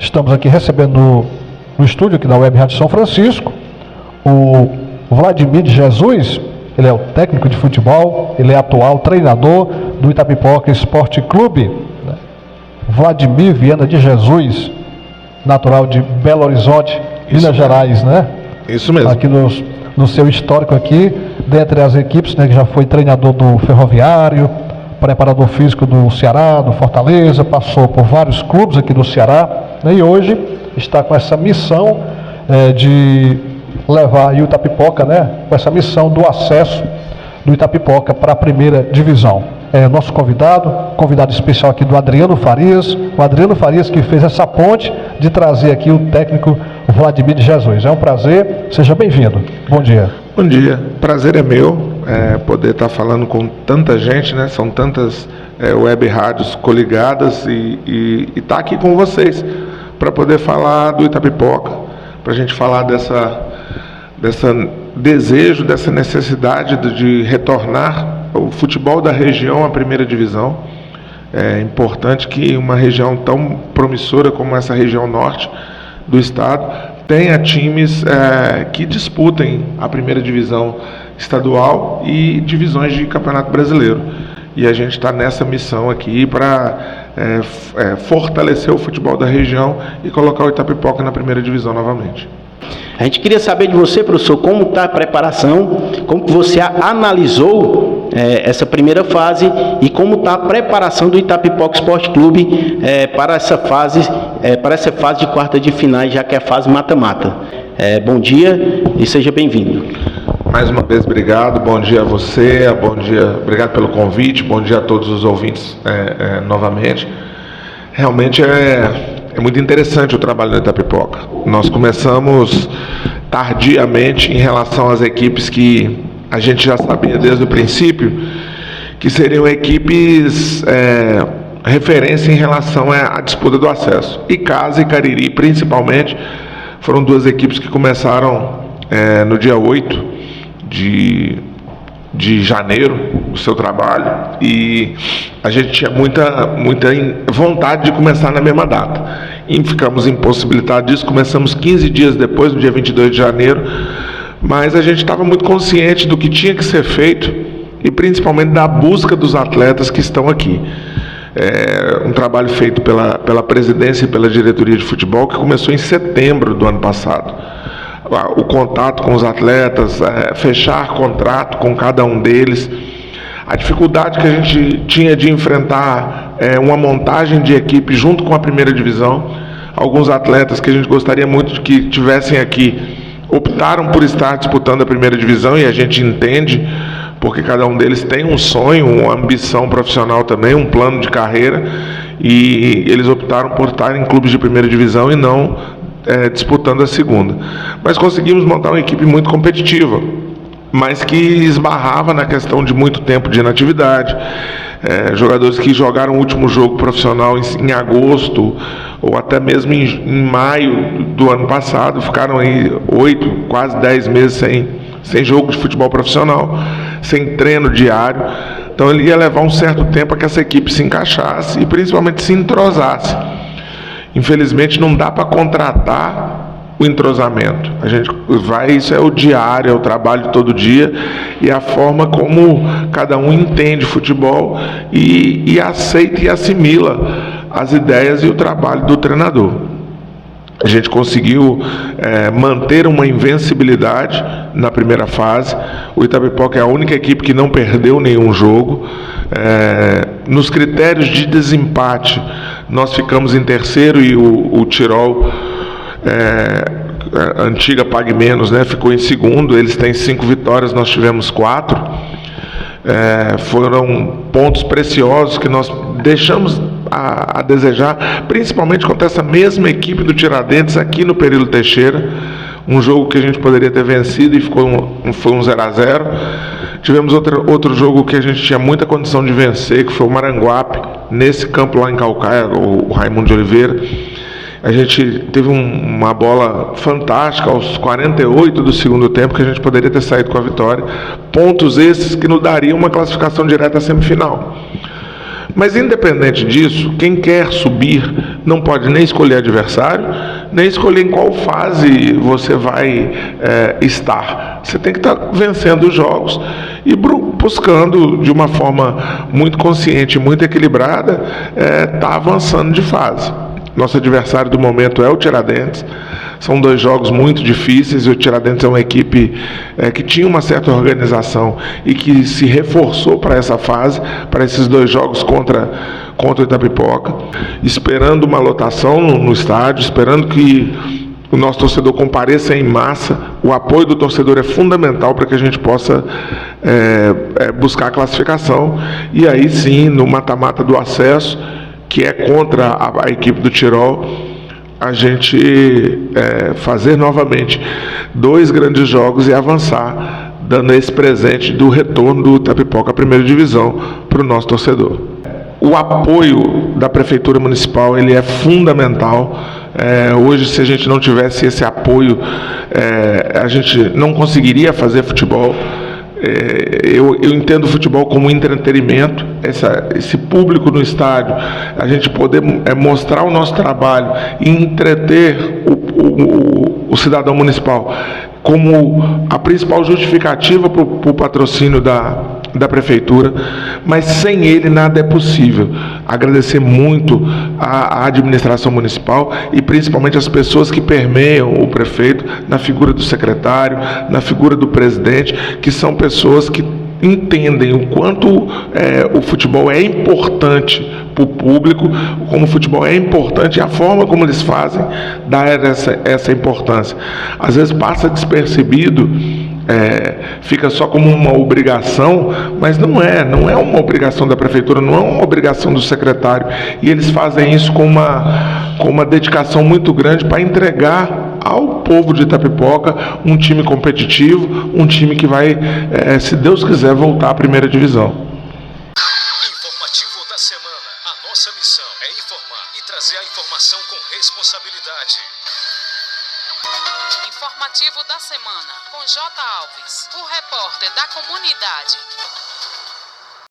Estamos aqui recebendo no estúdio aqui da Web Rádio São Francisco o Vladimir de Jesus. Ele é o técnico de futebol, ele é atual treinador do Itapipoca Esporte Clube. Vladimir Viana de Jesus, natural de Belo Horizonte, Minas Gerais, né? Isso mesmo. Aqui no seu histórico aqui, dentre as equipes, né, que já foi treinador do Ferroviário, preparador físico do Ceará, do Fortaleza, passou por vários clubes aqui do Ceará, né, e hoje está com essa missão de levar o Itapipoca, né, com essa missão do acesso do Itapipoca para a primeira divisão. Nosso convidado especial aqui do Adriano Farias, o Adriano Farias que fez essa ponte de trazer aqui o técnico Vladimir de Jesus. É um prazer, seja bem-vindo. Bom dia. Bom dia, prazer é meu poder estar falando com tanta gente, né? São tantas web rádios coligadas e estar aqui com vocês para poder falar do Itapipoca, para a gente falar dessa desejo, dessa necessidade de retornar o futebol da região à primeira divisão. É importante que uma região tão promissora como essa região norte do estado tenha times que disputem a primeira divisão estadual e divisões de campeonato brasileiro. E a gente está nessa missão aqui para fortalecer o futebol da região e colocar o Itapipoca na primeira divisão novamente. A gente queria saber de você, professor, como está a preparação, como que você analisou essa primeira fase e como está a preparação do Itapipoca Esporte Clube para essa fase de quarta de finais, já que é a fase mata-mata. Bom dia e seja bem-vindo. Mais uma vez, obrigado. Bom dia a você, bom dia, obrigado pelo convite, bom dia a todos os ouvintes novamente. Realmente é muito interessante o trabalho da Itapipoca. Nós começamos tardiamente em relação às equipes que a gente já sabia desde o princípio que seriam equipes referência em relação à disputa do acesso. Icasa e Cariri, principalmente, foram duas equipes que começaram no dia 8 de janeiro o seu trabalho, e a gente tinha muita vontade de começar na mesma data, e ficamos impossibilitados disso. Começamos 15 dias depois, no dia 22 de janeiro, mas a gente estava muito consciente do que tinha que ser feito e principalmente da busca dos atletas que estão aqui. Um trabalho feito pela presidência e pela diretoria de futebol que começou em setembro do ano passado. O contato com os atletas, fechar contrato com cada um deles, a dificuldade que a gente tinha de enfrentar uma montagem de equipe junto com a primeira divisão. Alguns atletas que a gente gostaria muito de que tivessem aqui optaram por estar disputando a primeira divisão, e a gente entende, porque cada um deles tem um sonho, uma ambição profissional também, um plano de carreira, e eles optaram por estar em clubes de primeira divisão e não disputando a segunda. Mas conseguimos montar uma equipe muito competitiva, mas que esbarrava na questão de muito tempo de inatividade. Jogadores que jogaram o último jogo profissional em agosto, ou até mesmo em maio do ano passado, ficaram aí 8, quase 10 meses sem jogo de futebol profissional, sem treino diário. Então ele ia levar um certo tempo a que essa equipe se encaixasse e principalmente se entrosasse. Infelizmente não dá para contratar o entrosamento. A gente isso é o diário, é o trabalho de todo dia, e a forma como cada um entende futebol e aceita e assimila as ideias e o trabalho do treinador. A gente conseguiu manter uma invencibilidade na primeira fase. O Itapipoca é a única equipe que não perdeu nenhum jogo. Nos critérios de desempate, nós ficamos em terceiro, e o Tirol, a antiga Pague Menos, né, ficou em segundo. Eles têm 5 vitórias, nós tivemos 4. Foram pontos preciosos que nós deixamos a desejar, principalmente contra essa mesma equipe do Tiradentes aqui no Período Teixeira, um jogo que a gente poderia ter vencido e foi um 0-0. Tivemos outro jogo que a gente tinha muita condição de vencer, que foi o Maranguape, nesse campo lá em Calcaia, o Raimundo de Oliveira. A gente teve uma bola fantástica aos 48 do segundo tempo, que a gente poderia ter saído com a vitória. Pontos esses que nos dariam uma classificação direta à semifinal. Mas independente disso, quem quer subir não pode nem escolher adversário, nem escolher em qual fase você vai estar. Você tem que estar vencendo os jogos e buscando de uma forma muito consciente, muito equilibrada, estar avançando de fase. Nosso adversário do momento é o Tiradentes. São 2 jogos muito difíceis e o Tiradentes é uma equipe que tinha uma certa organização e que se reforçou para essa fase, para esses 2 jogos contra o Itapipoca, esperando uma lotação no estádio, esperando que o nosso torcedor compareça em massa. O apoio do torcedor é fundamental para que a gente possa buscar a classificação e aí sim, no mata-mata do acesso, que é contra a equipe do Tirol, a gente fazer novamente 2 grandes jogos e avançar, dando esse presente do retorno do Itapipoca à primeira divisão para o nosso torcedor. O apoio da Prefeitura Municipal ele é fundamental. Hoje, se a gente não tivesse esse apoio, a gente não conseguiria fazer futebol. Eu entendo o futebol como entretenimento, esse público no estádio, a gente poder mostrar o nosso trabalho e entreter o cidadão municipal como a principal justificativa para o patrocínio da Prefeitura, mas sem ele nada é possível. Agradecer muito à administração municipal e principalmente as pessoas que permeiam o prefeito, na figura do secretário, na figura do presidente, que são pessoas que entendem o quanto o futebol é importante para o público, como o futebol é importante e a forma como eles fazem dá essa importância. Às vezes passa despercebido, fica só como uma obrigação, mas não é uma obrigação da prefeitura, não é uma obrigação do secretário, e eles fazem isso com uma dedicação muito grande para entregar ao povo de Itapipoca um time competitivo, um time que vai, se Deus quiser, voltar à primeira divisão. Informativo da semana. A nossa missão é informar e trazer a informação com responsabilidade. Informativo da semana, com J. Alves, o repórter da comunidade.